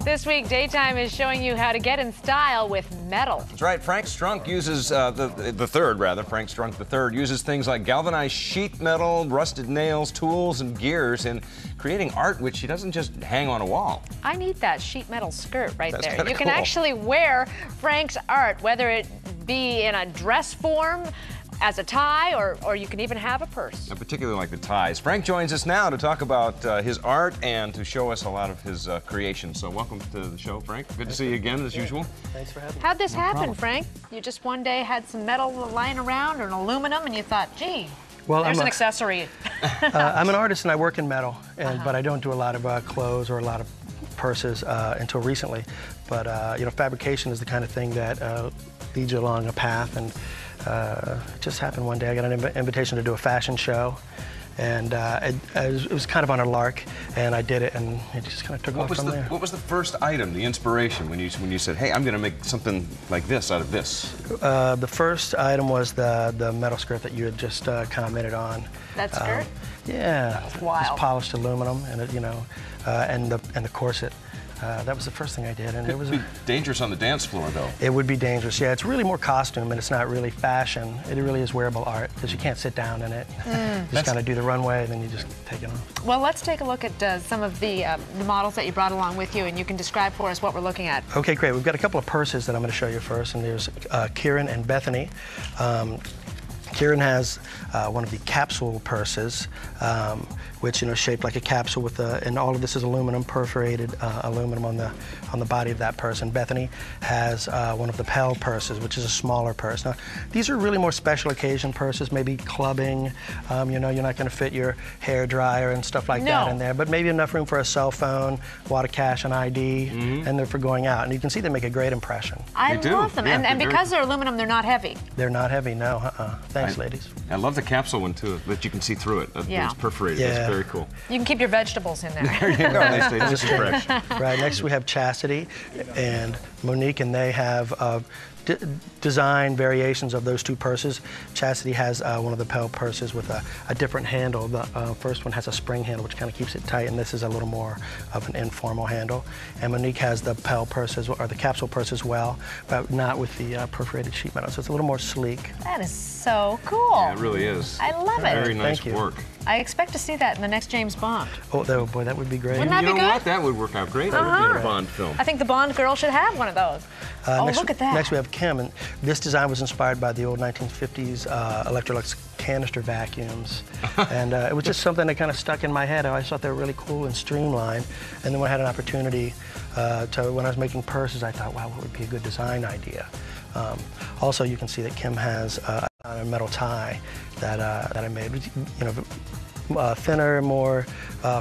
This week, Daytime is showing you how to get in style with metal. That's right. Frank Strunk uses, Frank Strunk III uses things like galvanized sheet metal, rusted nails, tools, and gears in creating art which he doesn't just hang on a wall. I need that sheet metal skirt right That's there. You can cool. actually wear Frank's art, whether it be in a dress form, as a tie, or you can even have a purse. I particularly like the ties. Frank joins us now to talk about his art and to show us a lot of his creations. So welcome to the show, Frank. Good to see you again, as usual. Thanks for having me. How'd this happen, Frank? You just one day had some metal lying around or an aluminum and you thought, gee, there's an accessory. I'm an artist and I work in metal, but I don't do a lot of clothes or a lot of purses until recently. But you know, fabrication is the kind of thing that leads you along a path, and it just happened one day. I got an invitation to do a fashion show, and it was kind of on a lark, and I did it, and it just kind of took off from there. What was the first item, the inspiration, when you said, hey, I'm going to make something like this out of this? The first item was the metal skirt that you had just commented on. That skirt? Yeah. That's wild. It's polished aluminum, and it, you know, and the corset. That was the first thing I did, and it was dangerous on the dance floor, though. It would be dangerous. Yeah, it's really more costume, and it's not really fashion. It really is wearable art because you can't sit down in it. You just kind of do the runway, and then you just take it off. Well, let's take a look at some of the models that you brought along with you, and you can describe for us what we're looking at. Okay, great. We've got a couple of purses that I'm going to show you first, and there's Kieran and Bethany. Kieran has one of the capsule purses, which, you know, shaped like a capsule with and all of this is aluminum, perforated aluminum on the body of that purse. And Bethany has one of the Pell purses, which is a smaller purse. Now, these are really more special occasion purses, maybe clubbing. You know, you're not going to fit your hair dryer and stuff like that in there, but maybe enough room for a cell phone, water, cash, and ID, and they're for going out. And you can see they make a great impression. I love them, yeah, and because they're aluminum, they're not heavy. They're not heavy, no. Thanks, ladies. I love the capsule one too, that you can see through it. It's perforated. Yeah. That's very cool. You can keep your vegetables in there. There you go. They stay just as fresh. Right. Next we have Chastity and Monique, and they have design variations of those two purses. Chastity has one of the Pell purses with a different handle. The first one has a spring handle, which kind of keeps it tight, and this is a little more of an informal handle. And Monique has the Pell purse, or the capsule purse as well, but not with the perforated sheet metal, so it's a little more sleek. That is so cool. Yeah, it really is. I love it. Very nice Thank you. work. I expect to see that in the next James Bond. Oh, boy, that would be great. Wouldn't that You be know good? what? That would work out great. That would be a Bond film. I think the Bond girl should have one of those. Look at that. Next we have Kim, and this design was inspired by the old 1950s Electrolux canister vacuums. And it was just something that kind of stuck in my head. I always thought they were really cool and streamlined. And then when I had an opportunity when I was making purses, I thought, wow, what would be a good design idea? Also, you can see that Kim has a metal tie that I made. You know, thinner, more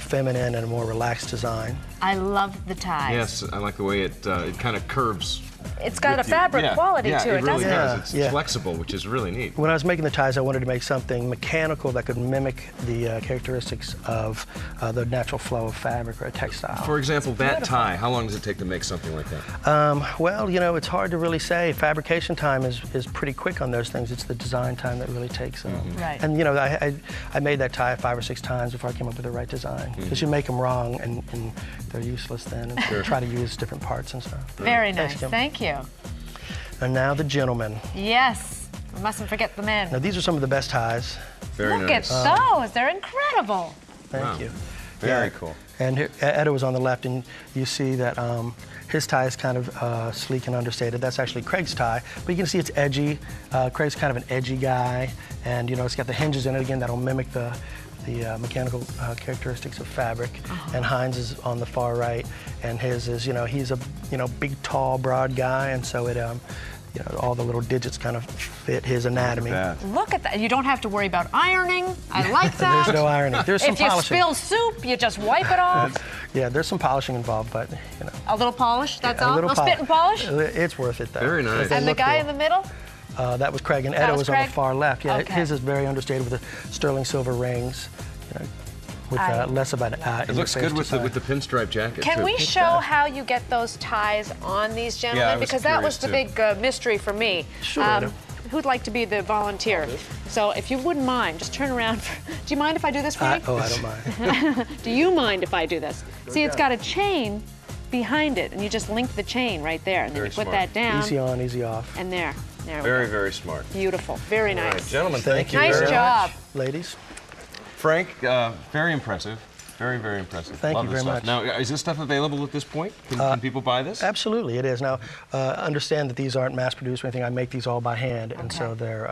feminine, and a more relaxed design. I love the ties. Yes, I like the way it kind of curves. It's got a fabric quality to it, really doesn't it? does. It's flexible, which is really neat. When I was making the ties, I wanted to make something mechanical that could mimic the characteristics of the natural flow of fabric or a textile. For example, that tie, how long does it take to make something like that? Well, you know, it's hard to really say. Fabrication time is pretty quick on those things. It's the design time that really takes them. Right. And, you know, I made that tie 5 or 6 times before I came up with the right design. Because you make them wrong, and they're useless then. And try to use different parts and stuff. Very nice. Thanks, Kim. Thank you. And now the gentlemen. Yes. We mustn't forget the men. Now, these are some of the best ties. Very Look nice. at those. They're incredible. Thank you. Very cool. And here, Edo was on the left, and you see that his tie is kind of sleek and understated. That's actually Craig's tie, but you can see it's edgy. Craig's kind of an edgy guy, and, you know, it's got the hinges in it again that'll mimic the mechanical characteristics of fabric. And Heinz is on the far right, and his is, you know, he's a, you know, big, tall, broad guy, and so it, you know, all the little digits kind of fit his anatomy. Look at that. You don't have to worry about ironing. I like that. There's no irony. There's some polishing. If you spill soup, you just wipe it off. Yeah, there's some polishing involved, but, you know. A little polish, that's all? little No spit and polish? It's worth it, though. Very nice. And the guy in the middle? That was Craig, and Edo was on the far left. Yeah, Okay. his is very understated with the sterling silver rings, you know, with less of an it looks good with the pinstripe jacket, Can too. we show how you get those ties on these gentlemen? Yeah, I was because that was curious, the big mystery for me. Sure. Who'd like to be the volunteer? So if you wouldn't mind, just turn around. Do you mind if I do this for you? Oh, I don't mind. Do you mind if I do this? See, it's got a chain behind it, and you just link the chain right there, and then Very you put smart. that down. Easy on, easy off. And there we Very, go. very smart. Beautiful. Very All nice. right, gentlemen, Thank you Nice very job. much, ladies. Frank, very impressive. Very, very impressive. Thank Love you this very stuff. much. Now, is this stuff available at this point? Can people buy this? Absolutely, it is. Now, understand that these aren't mass-produced or anything. I make these all by hand, and so they're.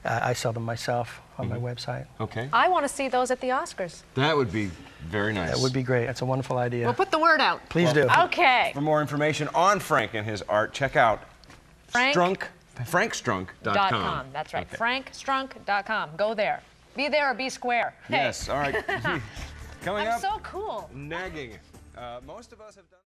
I sell them myself on my website. Okay. I want to see those at the Oscars. That would be very nice. That would be great. It's a wonderful idea. We'll put the word out. Please do. Okay. For more information on Frank and his art, check out frankstrunk.com. That's right. Okay. frankstrunk.com. Go there. Be there or be square. Hey. Yes, all right. Coming I'm up, so cool. nagging. Most of us have done